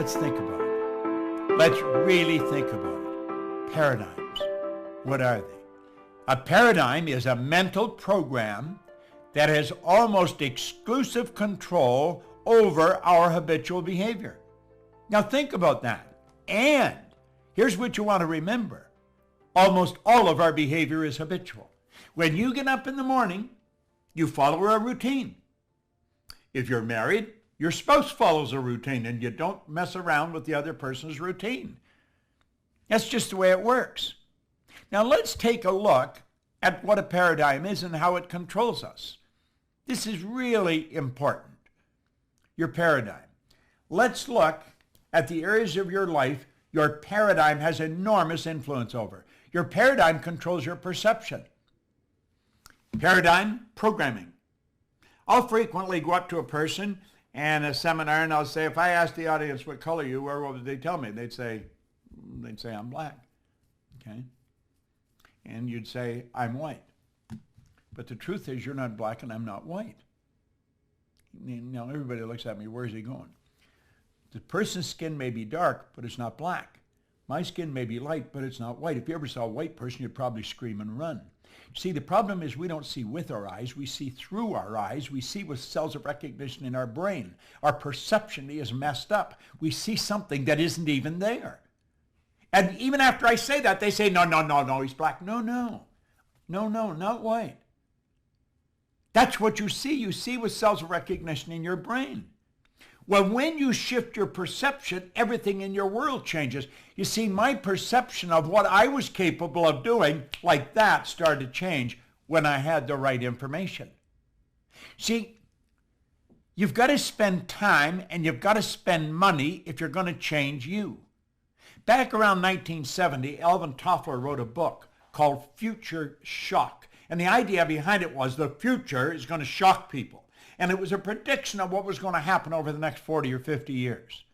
Let's think about it. Let's really think about it. Paradigms. What are they? A paradigm is a mental program that has almost exclusive control over our habitual behavior. Now think about that. And here's what you want to remember. Almost all of our behavior is habitual. When you get up in the morning, you follow a routine. If you're married, your spouse follows a routine and you don't mess around with the other person's routine. That's just the way it works. Now let's take a look at what a paradigm is and how it controls us. This is really important. Your paradigm. Let's look at the areas of your life your paradigm has enormous influence over. Your paradigm controls your perception. Paradigm programming. I'll frequently go up to a person in a seminar and I'll say, if I asked the audience what color you were, what would they tell me? They'd say I'm black. Okay? And you'd say, I'm white. But the truth is you're not black and I'm not white. Now everybody looks at me, where's he going? The person's skin may be dark, but it's not black. My skin may be light, but it's not white. If you ever saw a white person, you'd probably scream and run. See, the problem is we don't see with our eyes. We see through our eyes. We see with cells of recognition in our brain. Our perception is messed up. We see something that isn't even there. And even after I say that, they say, no, he's black. No, not white. That's what you see. You see with cells of recognition in your brain. Well, when you shift your perception, everything in your world changes. You see, my perception of what I was capable of doing like that started to change when I had the right information. See, you've got to spend time and you've got to spend money if you're going to change you. Back around 1970, Alvin Toffler wrote a book called Future Shock. And the idea behind it was the future is going to shock people. And it was a prediction of what was going to happen over the next 40 or 50 years.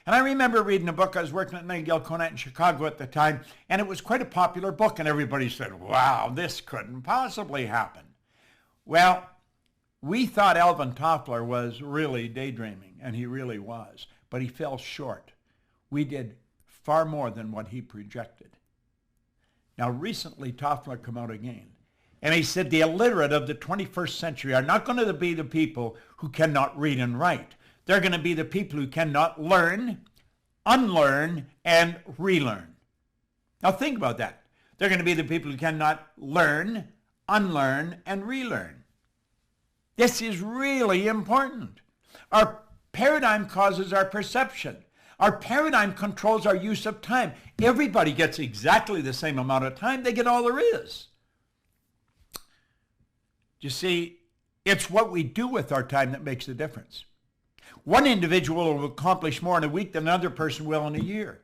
And I remember reading a book. I was working at Nightingale Conant in Chicago at the time, and it was quite a popular book, and everybody said, wow, this couldn't possibly happen. Well, we thought Alvin Toffler was really daydreaming, and he really was, but he fell short. We did far more than what he projected. Now, recently, Toffler came out again. And he said the illiterate of the 21st century are not going to be the people who cannot read and write. They're going to be the people who cannot learn, unlearn, and relearn. Now think about that. They're going to be the people who cannot learn, unlearn, and relearn. This is really important. Our paradigm causes our perception. Our paradigm controls our use of time. Everybody gets exactly the same amount of time. They get all there is. You see, it's what we do with our time that makes the difference. One individual will accomplish more in a week than another person will in a year.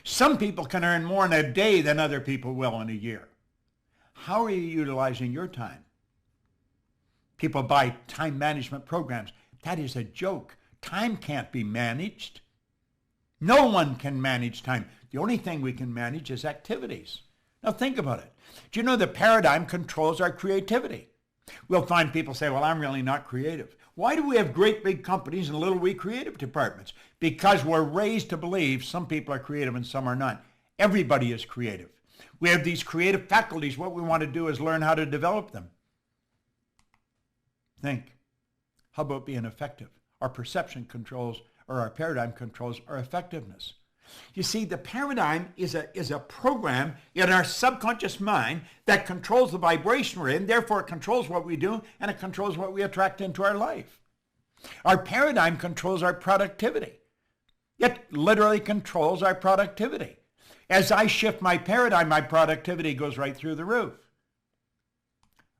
Some people can earn more in a day than other people will in a year. How are you utilizing your time? People buy time management programs. That is a joke. Time can't be managed. No one can manage time. The only thing we can manage is activities. Now think about it. Do you know the paradigm controls our creativity? We'll find people say, well, I'm really not creative. Why do we have great big companies and little wee creative departments? Because we're raised to believe some people are creative and some are not. Everybody is creative. We have these creative faculties. What we want to do is learn how to develop them. Think. How about being effective? Our perception controls, or our paradigm controls our effectiveness. You see, the paradigm is a program in our subconscious mind that controls the vibration we're in. Therefore, it controls what we do, and it controls what we attract into our life. Our paradigm controls our productivity. It literally controls our productivity. As I shift my paradigm, my productivity goes right through the roof.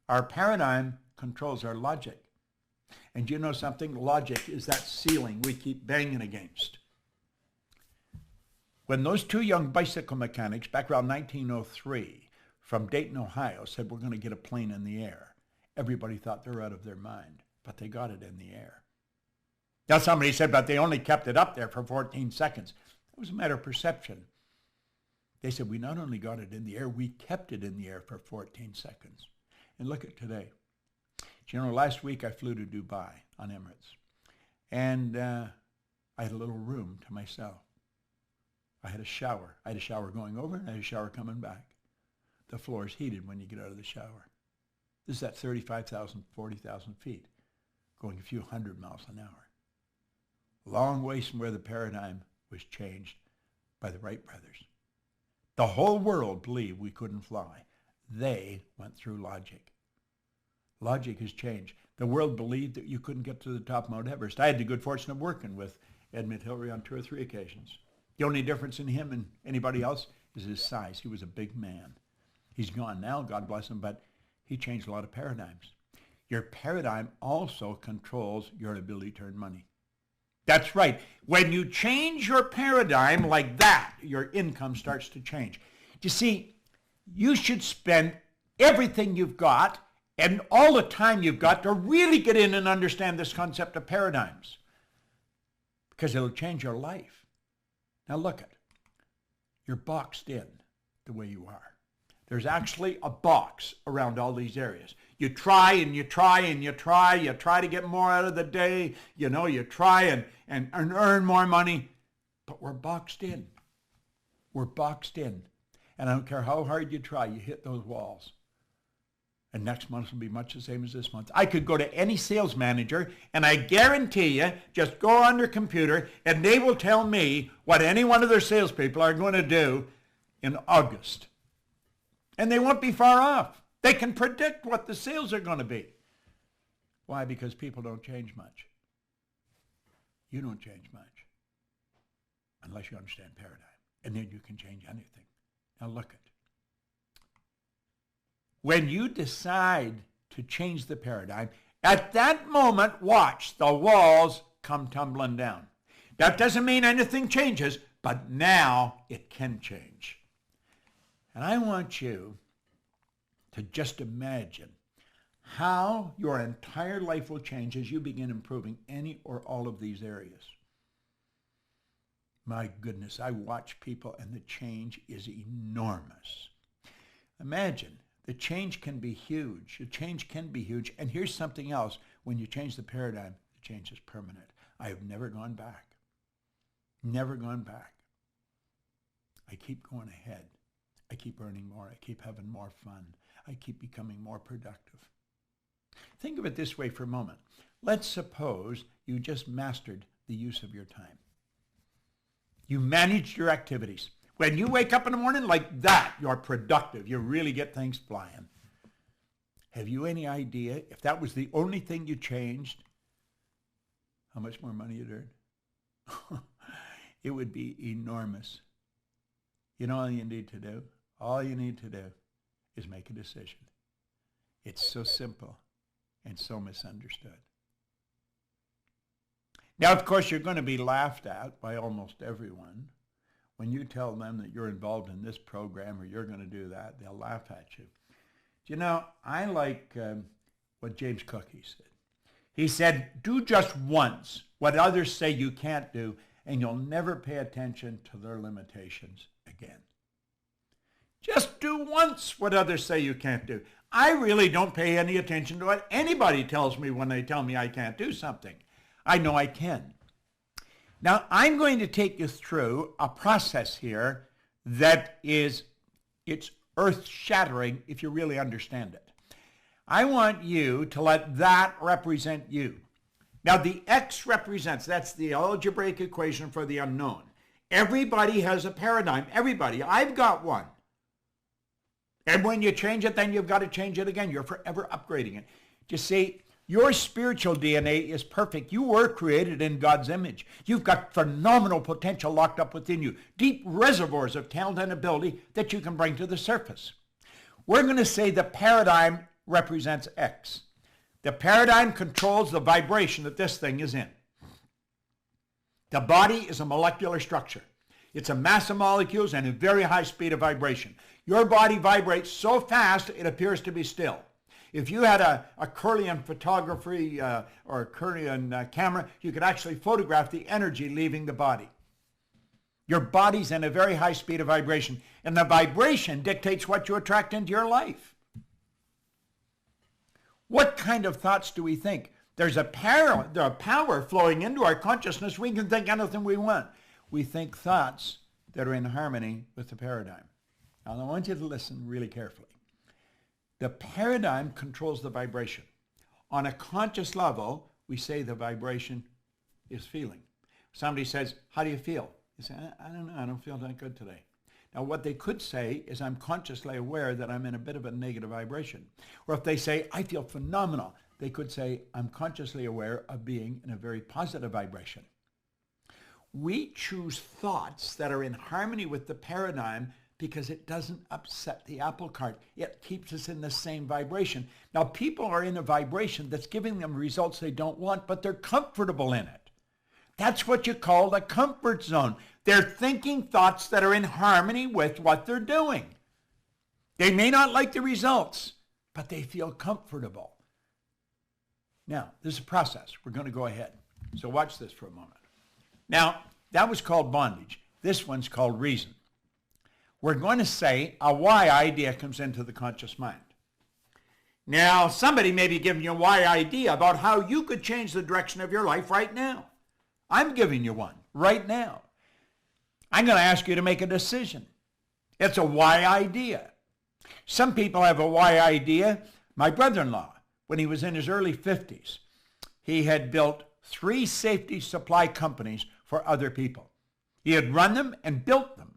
Our paradigm controls our logic. And you know something? Logic is that ceiling we keep banging against. When those two young bicycle mechanics back around 1903 from Dayton, Ohio said, we're going to get a plane in the air, everybody thought they were out of their mind, but they got it in the air. Now somebody said, but they only kept it up there for 14 seconds. It was a matter of perception. They said, we not only got it in the air, we kept it in the air for 14 seconds. And look at today. You know, last week I flew to Dubai on Emirates. And I had a little room to myself. I had a shower. I had a shower going over and I had a shower coming back. The floor is heated when you get out of the shower. This is at 35,000, 40,000 feet, going a few hundred miles an hour. Long ways from where the paradigm was changed by the Wright brothers. The whole world believed we couldn't fly. They went through logic. Logic has changed. The world believed that you couldn't get to the top of Mount Everest. I had the good fortune of working with Edmund Hillary on 2 or 3 occasions. The only difference in him and anybody else is his size. He was a big man. He's gone now, God bless him, but he changed a lot of paradigms. Your paradigm also controls your ability to earn money. That's right. When you change your paradigm like that, your income starts to change. You see, you should spend everything you've got and all the time you've got to really get in and understand this concept of paradigms, because it'll change your life. Now look at it. You're boxed in the way you are. There's actually a box around all these areas. You try and you try and you try. You try to get more out of the day. You know, you try and earn more money. But we're boxed in. We're boxed in. And I don't care how hard you try, you hit those walls. And next month will be much the same as this month. I could go to any sales manager, and I guarantee you, just go on their computer, and they will tell me what any one of their salespeople are going to do in August. And they won't be far off. They can predict what the sales are going to be. Why? Because people don't change much. You don't change much unless you understand paradigm. And then you can change anything. Now look at it. When you decide to change the paradigm, at that moment, watch, the walls come tumbling down. That doesn't mean anything changes, but now it can change. And I want you to just imagine how your entire life will change as you begin improving any or all of these areas. My goodness, I watch people and the change is enormous. Imagine, the change can be huge. The change can be huge. And here's something else. When you change the paradigm, the change is permanent. I have never gone back. Never gone back. I keep going ahead. I keep earning more. I keep having more fun. I keep becoming more productive. Think of it this way for a moment. Let's suppose you just mastered the use of your time. You managed your activities. When you wake up in the morning like that, you're productive. You really get things flying. Have you any idea, if that was the only thing you changed, how much more money you'd earn? It would be enormous. You know all you need to do? All you need to do is make a decision. It's so simple and so misunderstood. Now, of course, you're going to be laughed at by almost everyone. When you tell them that you're involved in this program or you're going to do that, they'll laugh at you. You know, I like what James Cookie said. He said, do just once what others say you can't do, and you'll never pay attention to their limitations again. Just do once what others say you can't do. I really don't pay any attention to what anybody tells me when they tell me I can't do something. I know I can. Now, I'm going to take you through a process here that it's earth-shattering if you really understand it. I want you to let that represent you. Now, the X represents, that's the algebraic equation for the unknown. Everybody has a paradigm. Everybody. I've got one. And when you change it, then you've got to change it again. You're forever upgrading it. You see, your spiritual DNA is perfect. You were created in God's image. You've got phenomenal potential locked up within you, deep reservoirs of talent and ability that you can bring to the surface. We're going to say the paradigm represents X. The paradigm controls the vibration that this thing is in. The body is a molecular structure. It's a mass of molecules and a very high speed of vibration. Your body vibrates so fast it appears to be still. If you had a Curlian photography or a Curlian camera, you could actually photograph the energy leaving the body. Your body's in a very high speed of vibration, and the vibration dictates what you attract into your life. What kind of thoughts do we think? There's a power flowing into our consciousness. We can think anything we want. We think thoughts that are in harmony with the paradigm. Now, I want you to listen really carefully. The paradigm controls the vibration. On a conscious level, we say the vibration is feeling. Somebody says, how do you feel? You say, I don't know, I don't feel that good today. Now, what they could say is, I'm consciously aware that I'm in a bit of a negative vibration. Or if they say, I feel phenomenal, they could say, I'm consciously aware of being in a very positive vibration. We choose thoughts that are in harmony with the paradigm because it doesn't upset the apple cart. It keeps us in the same vibration. Now, people are in a vibration that's giving them results they don't want, but they're comfortable in it. That's what you call the comfort zone. They're thinking thoughts that are in harmony with what they're doing. They may not like the results, but they feel comfortable. Now, this is a process. We're going to go ahead. So watch this for a moment. Now, that was called bondage. This one's called reason. We're going to say a why idea comes into the conscious mind. Now, somebody may be giving you a why idea about how you could change the direction of your life right now. I'm giving you one right now. I'm going to ask you to make a decision. It's a why idea. Some people have a why idea. My brother-in-law, when he was in his early 50s, he had built 3 safety supply companies for other people. He had run them and built them.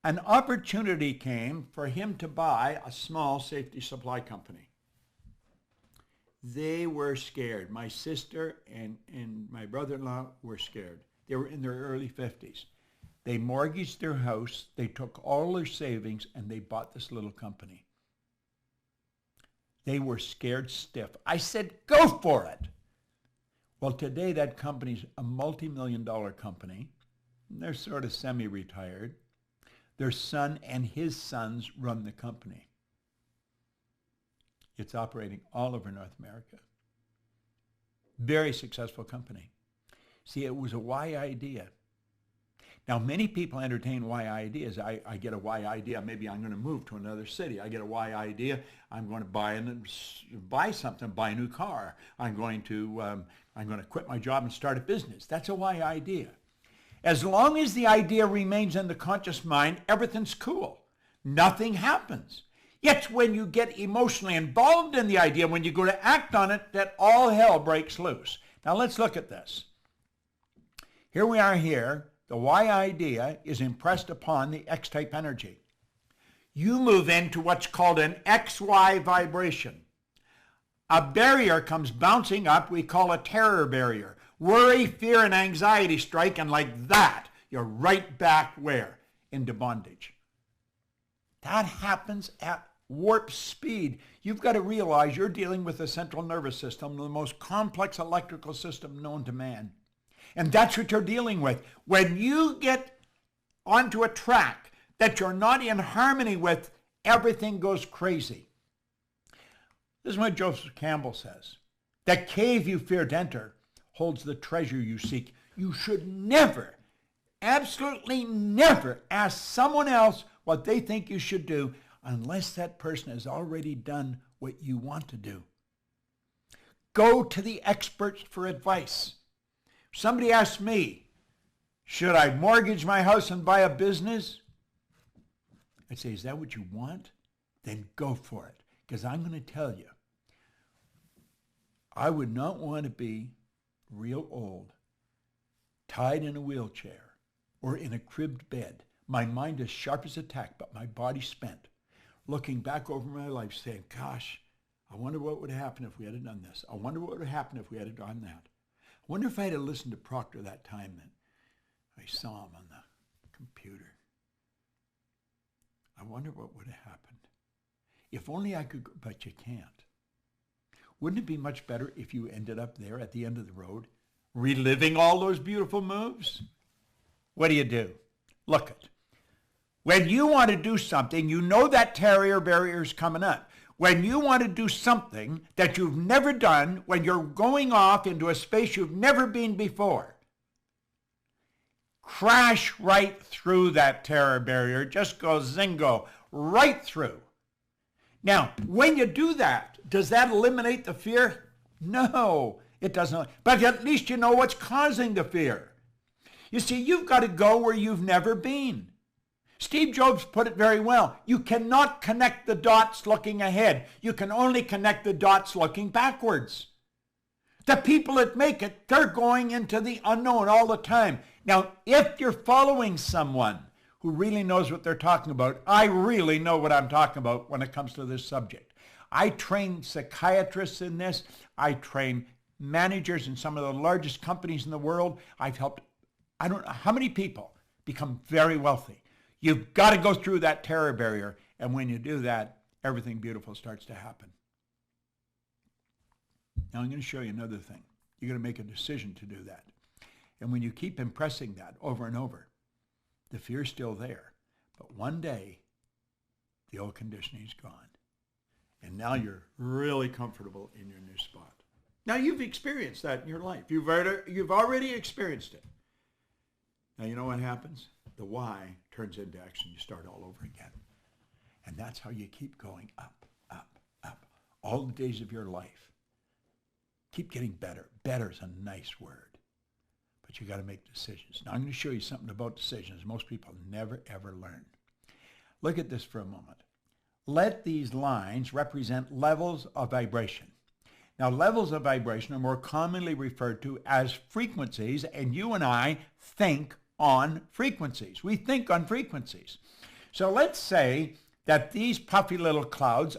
An opportunity came for him to buy a small safety supply company. They were scared. My sister and my brother-in-law were scared. They were in their early 50s. They mortgaged their house, they took all their savings, and they bought this little company. They were scared stiff. I said, go for it. Well, today that company's a multi-million-dollar company. They're sort of semi-retired. Their son and his sons run the company. It's operating all over North America. Very successful company. See, it was a why idea. Now, many people entertain why ideas. I get a why idea. Maybe I'm going to move to another city. I get a why idea. I'm going to buy something, buy a new car. I'm going to quit my job and start a business. That's a why idea. As long as the idea remains in the conscious mind, everything's cool. Nothing happens. It's when you get emotionally involved in the idea, when you go to act on it, that all hell breaks loose. Now let's look at this. Here we are here. The why idea is impressed upon the X-type energy. You move into what's called an XY vibration. A barrier comes bouncing up, we call a terror barrier. Worry, fear, and anxiety strike, and like that, you're right back where? Into bondage. That happens at warp speed. You've got to realize you're dealing with the central nervous system, the most complex electrical system known to man. And that's what you're dealing with. When you get onto a track that you're not in harmony with, everything goes crazy. This is what Joseph Campbell says. The cave you fear to enter holds the treasure you seek. You should never, absolutely never ask someone else what they think you should do unless that person has already done what you want to do. Go to the experts for advice. Somebody asks me, should I mortgage my house and buy a business? I'd say, is that what you want? Then go for it. Because I'm going to tell you, I would not want to be real old, tied in a wheelchair, or in a cribbed bed. My mind is sharp as a tack, but my body spent. Looking back over my life saying, gosh, I wonder what would happen if we had done this. I wonder what would happen if we had done that. I wonder if I had listened to Proctor that time that I saw him on the computer. I wonder what would have happened. If only I could, but you can't. Wouldn't it be much better if you ended up there at the end of the road, reliving all those beautiful moves? What do? Look it. When you want to do something, you know that terror barrier is coming up. When you want to do something that you've never done, when you're going off into a space you've never been before, crash right through that terror barrier. Just go zingo, right through. Now, when you do that, does that eliminate the fear? No, it doesn't. But at least you know what's causing the fear. You see, you've got to go where you've never been. Steve Jobs put it very well. You cannot connect the dots looking ahead. You can only connect the dots looking backwards. The people that make it, they're going into the unknown all the time. Now, if you're following someone who really knows what they're talking about, I really know what I'm talking about when it comes to this subject. I train psychiatrists in this. I train managers in some of the largest companies in the world. I've helped, I don't know how many people become very wealthy. You've got to go through that terror barrier. And when you do that, everything beautiful starts to happen. Now I'm going to show you another thing. You're going to make a decision to do that. And when you keep impressing that over and over, the fear's still there. But one day, the old conditioning's gone. And now you're really comfortable in your new spot. Now you've experienced that in your life. You've already experienced it. Now you know what happens? The why turns into action. You start all over again. And that's how you keep going up, up, up. All the days of your life. Keep getting better. Better is a nice word. But you got to make decisions. Now I'm going to show you something about decisions most people never, ever learn. Look at this for a moment. Let these lines represent levels of vibration. Now, levels of vibration are more commonly referred to as frequencies, and you and I think on frequencies. We think on frequencies. So let's say that these puffy little clouds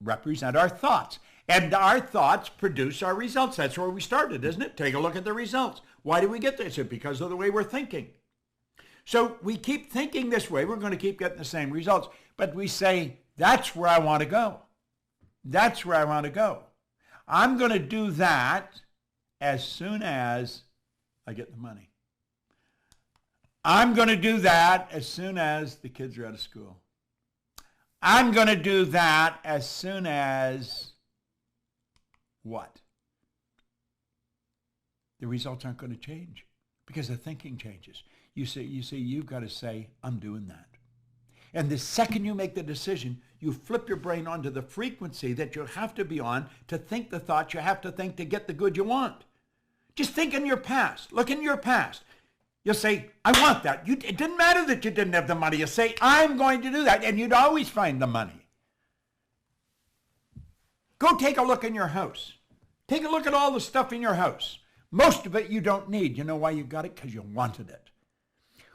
represent our thoughts. And our thoughts produce our results. That's where we started, isn't it? Take a look at the results. Why do we get this? It's because of the way we're thinking. So we keep thinking this way. We're going to keep getting the same results. But we say, that's where I want to go. That's where I want to go. I'm going to do that as soon as I get the money. I'm going to do that as soon as the kids are out of school. I'm going to do that as soon as what? The results aren't going to change because the thinking changes. You see, you've got to say, I'm doing that. And the second you make the decision, you flip your brain onto the frequency that you have to be on to think the thoughts you have to think to get the good you want. Just think in your past. Look in your past. You'll say, I want that. It didn't matter that you didn't have the money. You say, I'm going to do that. And you'd always find the money. Go take a look in your house. Take a look at all the stuff in your house. Most of it you don't need. You know why you got it? Because you wanted it.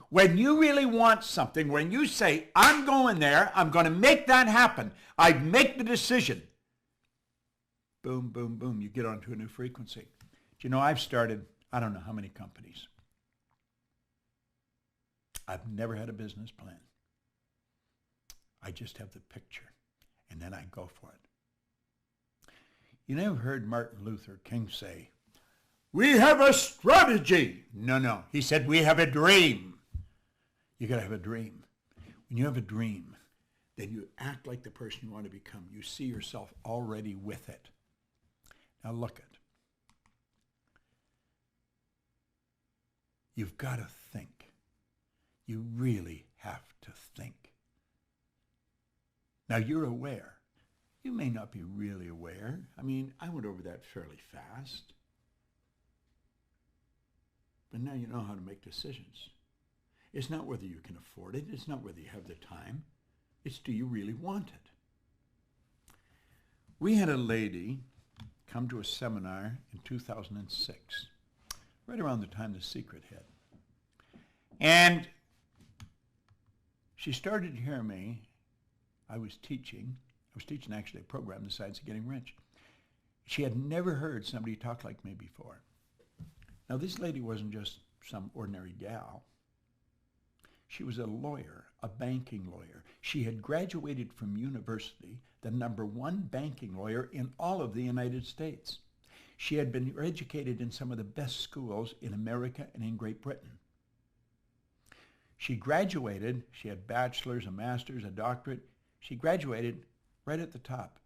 When you really want something, when you say, I'm going there, I'm going to make that happen, I make the decision, boom, boom, boom, you get onto a new frequency. Do you know, I've started, I don't know how many companies. I've never had a business plan. I just have the picture, and then I go for it. You never heard Martin Luther King say, we have a strategy. No. He said, we have a dream. You got to have a dream. When you have a dream, then you act like the person you want to become. You see yourself already with it. Now look at. You've got to think. You really have to think. Now you're aware. You may not be really aware. I mean, I went over that fairly fast. But now you know how to make decisions. It's not whether you can afford it. It's not whether you have the time. It's do you really want it? We had a lady come to a seminar in 2006, right around the time The Secret hit. And she started to hear me. I was teaching actually a program, The Science of Getting Rich. She had never heard somebody talk like me before. Now, this lady wasn't just some ordinary gal. She was a lawyer, a banking lawyer. She had graduated from university, the #1 banking lawyer in all of the United States. She had been educated in some of the best schools in America and in Great Britain. She graduated, she had bachelor's, a master's, a doctorate. She graduated right at the top.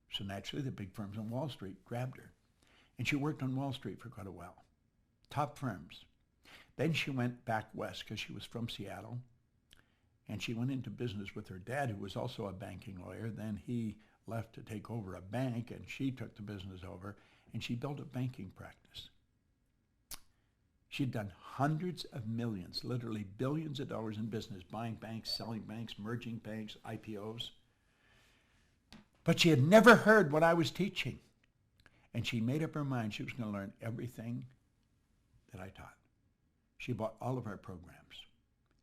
So naturally, the big firms on Wall Street grabbed her. And she worked on Wall Street for quite a while. Top firms. Then she went back west because she was from Seattle. And she went into business with her dad, who was also a banking lawyer. Then he left to take over a bank, and she took the business over. and she built a banking practice. She'd done hundreds of millions, literally billions of dollars in business, buying banks, selling banks, merging banks, IPOs. But she had never heard what I was teaching. And she made up her mind she was going to learn everything that I taught. She bought all of our programs.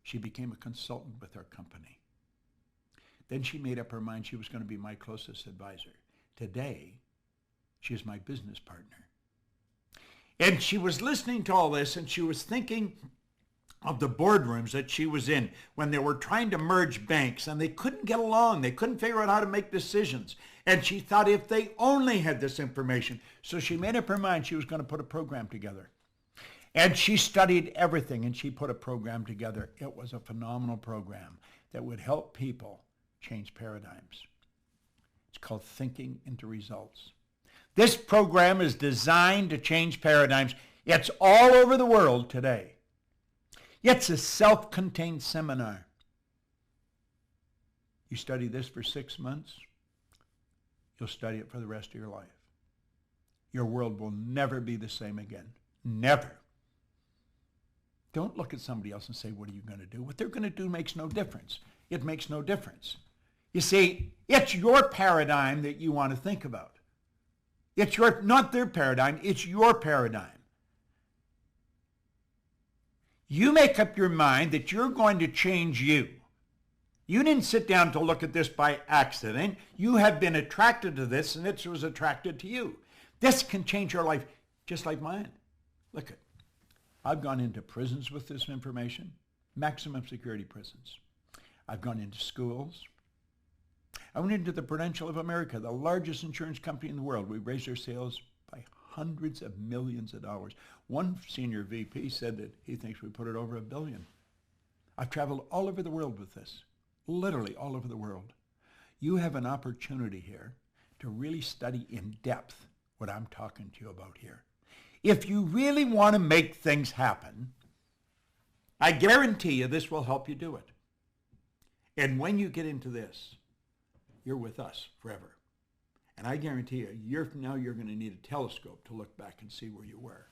She became a consultant with our company. Then she made up her mind she was going to be my closest advisor. Today, she is my business partner. And she was listening to all this, and she was thinking of the boardrooms that she was in when they were trying to merge banks, and they couldn't get along. They couldn't figure out how to make decisions. And she thought if they only had this information. So she made up her mind she was going to put a program together. And she studied everything, and she put a program together. It was a phenomenal program that would help people change paradigms. It's called Thinking into Results. This program is designed to change paradigms. It's all over the world today. It's a self-contained seminar. You study this for 6 months, you'll study it for the rest of your life. Your world will never be the same again. Never. Don't look at somebody else and say, what are you going to do? What they're going to do makes no difference. It makes no difference. You see, it's your paradigm that you want to think about. It's not their paradigm, it's your paradigm. You make up your mind that you're going to change you. You didn't sit down to look at this by accident. You have been attracted to this, and it was attracted to you. This can change your life just like mine. Look at, I've gone into prisons with this information, maximum security prisons. I've gone into schools. I went into the Prudential of America, the largest insurance company in the world. We raised their sales by hundreds of millions of dollars. One senior VP said that he thinks we put it over $1 billion. I've traveled all over the world with this, literally all over the world. You have an opportunity here to really study in depth what I'm talking to you about here. If you really want to make things happen, I guarantee you this will help you do it. And when you get into this, you're with us forever. And I guarantee you, now you're going to need a telescope to look back and see where you were.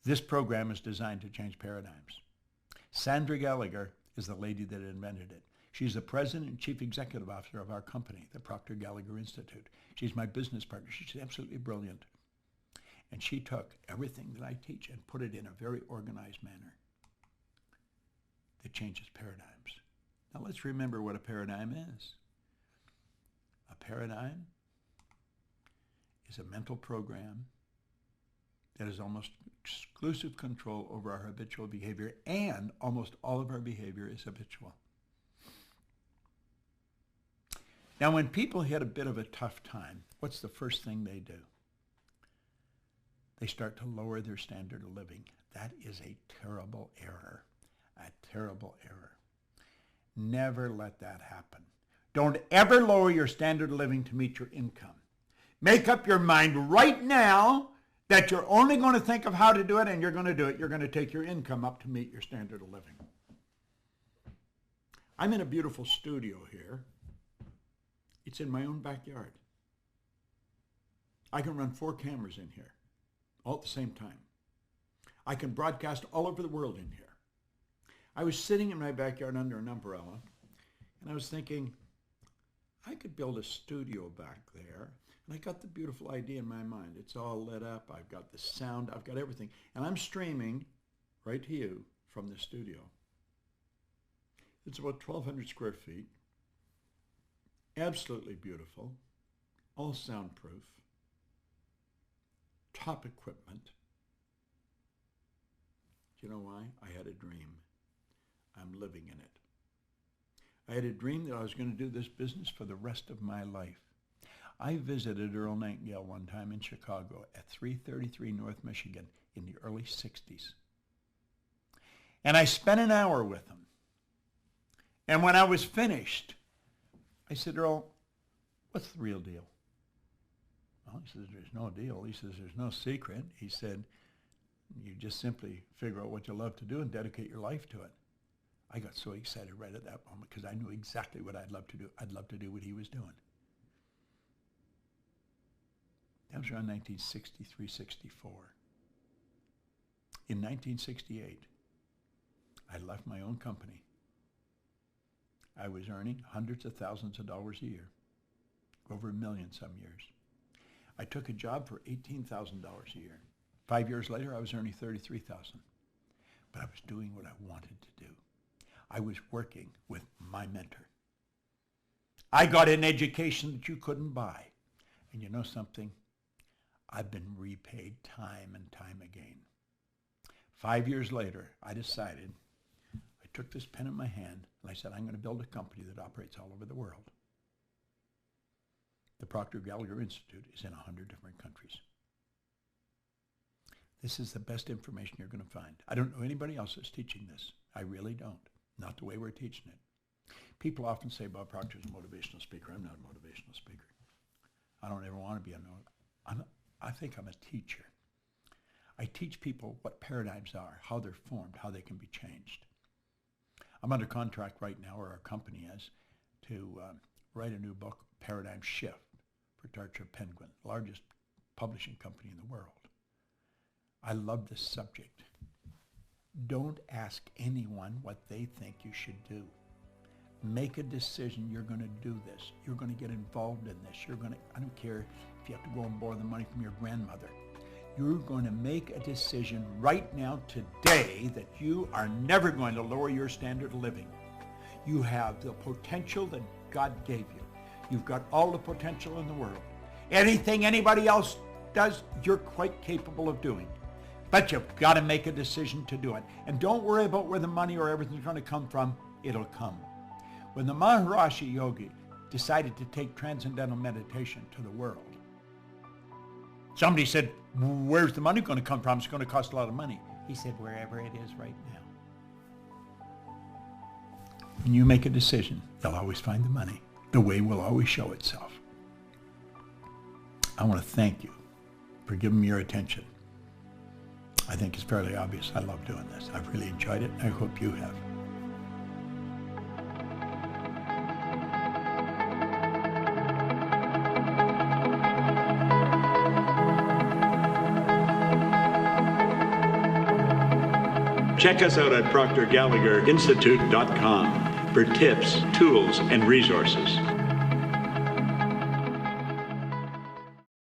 This program is designed to change paradigms. Sandra Gallagher is the lady that invented it. She's the president and chief executive officer of our company, the Proctor Gallagher Institute. She's my business partner. She's absolutely brilliant. And she took everything that I teach and put it in a very organized manner that changes paradigms. Now let's remember what a paradigm is. A paradigm is a mental program that has almost exclusive control over our habitual behavior, and almost all of our behavior is habitual. Now when people hit a bit of a tough time, what's the first thing they do? They start to lower their standard of living. That is a terrible error, a terrible error. Never let that happen. Don't ever lower your standard of living to meet your income. Make up your mind right now that you're only going to think of how to do it, and you're going to do it. You're going to take your income up to meet your standard of living. I'm in a beautiful studio here. It's in my own backyard. I can run 4 cameras in here all at the same time. I can broadcast all over the world in here. I was sitting in my backyard under an umbrella, and I was thinking, I could build a studio back there. And I got the beautiful idea in my mind. It's all lit up. I've got the sound. I've got everything. And I'm streaming right to you from the studio. It's about 1,200 square feet. Absolutely beautiful. All soundproof. Top equipment. Do you know why? I had a dream. I'm living in it. I had a dream that I was going to do this business for the rest of my life. I visited Earl Nightingale one time in Chicago at 333 North Michigan in the early 60s. And I spent an hour with him. And when I was finished, I said, Earl, what's the real deal? Well, he says, there's no deal. He says, there's no secret. He said, you just simply figure out what you love to do and dedicate your life to it. I got so excited right at that moment because I knew exactly what I'd love to do. I'd love to do what he was doing. That was around 1963, 64. In 1968, I left my own company. I was earning hundreds of thousands of dollars a year, over $1 million some years. I took a job for $18,000 a year. 5 years later, I was earning $33,000. But I was doing what I wanted to do. I was working with my mentor. I got an education that you couldn't buy. And you know something? I've been repaid time and time again. 5 years later, I decided, I took this pen in my hand, and I said, I'm going to build a company that operates all over the world. The Proctor Gallagher Institute is in 100 different countries. This is the best information you're going to find. I don't know anybody else that's teaching this. I really don't. Not the way we're teaching it. People often say Bob Proctor is a motivational speaker. I'm not a motivational speaker. I don't ever want to be I think I'm a teacher. I teach people what paradigms are, how they're formed, how they can be changed. I'm under contract right now, or our company is, to write a new book, Paradigm Shift, for Tarcher Penguin, largest publishing company in the world. I love this subject. Don't ask anyone what they think you should do. Make a decision. You're going to do this. You're going to get involved in this. I don't care if you have to go and borrow the money from your grandmother. You're going to make a decision right now, today, that you are never going to lower your standard of living. You have the potential that God gave you. You've got all the potential in the world. Anything anybody else does, you're quite capable of doing. But you've got to make a decision to do it. And don't worry about where the money or everything's going to come from. It'll come. When the Maharishi Yogi decided to take transcendental meditation to the world, somebody said, where's the money going to come from? It's going to cost a lot of money. He said, wherever it is right now. When you make a decision, you'll always find the money. The way will always show itself. I want to thank you for giving me your attention. I think it's fairly obvious. I love doing this. I've really enjoyed it. I hope you have. Check us out at ProctorGallagherInstitute.com for tips, tools, and resources.